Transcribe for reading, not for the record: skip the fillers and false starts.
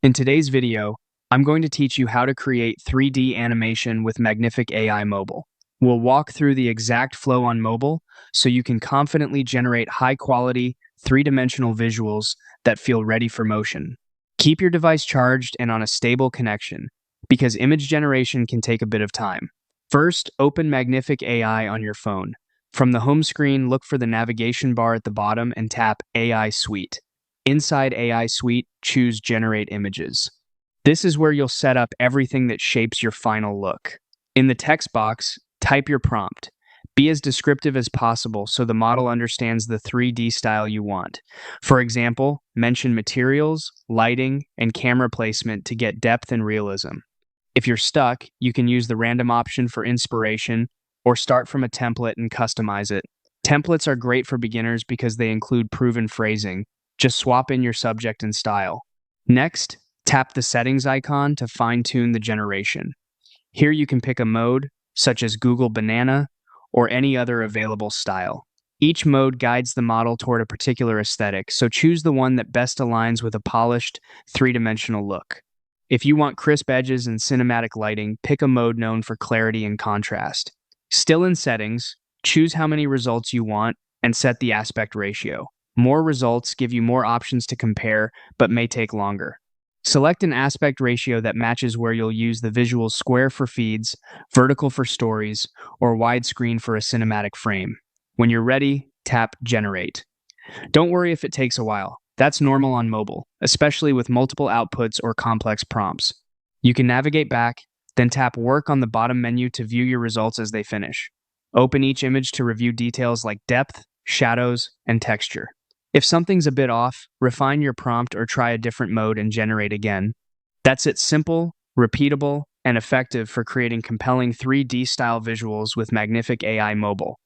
In today's video, I'm going to teach you how to create 3D animation with Magnific AI Mobile. We'll walk through the exact flow on mobile so you can confidently generate high-quality, three-dimensional visuals that feel ready for motion. Keep your device charged and on a stable connection, because image generation can take a bit of time. First, open Magnific AI on your phone. From the home screen, look for the navigation bar at the bottom and tap AI Suite. Inside AI Suite, choose Generate Images. This is where you'll set up everything that shapes your final look. In the text box, type your prompt. Be as descriptive as possible so the model understands the 3D style you want. For example, mention materials, lighting, and camera placement to get depth and realism. If you're stuck, you can use the random option for inspiration or start from a template and customize it. Templates are great for beginners because they include proven phrasing. Just swap in your subject and style. Next, tap the settings icon to fine-tune the generation. Here you can pick a mode, such as Google Banana, or any other available style. Each mode guides the model toward a particular aesthetic, so choose the one that best aligns with a polished, three-dimensional look. If you want crisp edges and cinematic lighting, pick a mode known for clarity and contrast. Still in settings, choose how many results you want and set the aspect ratio. More results give you more options to compare, but may take longer. Select an aspect ratio that matches where you'll use the visual square for feeds, vertical for stories, or widescreen for a cinematic frame. When you're ready, tap Generate. Don't worry if it takes a while. That's normal on mobile, especially with multiple outputs or complex prompts. You can navigate back, then tap Work on the bottom menu to view your results as they finish. Open each image to review details like depth, shadows, and texture. If something's a bit off, refine your prompt or try a different mode and generate again. That's it, simple, repeatable, and effective for creating compelling 3D style visuals with Magnific AI Mobile.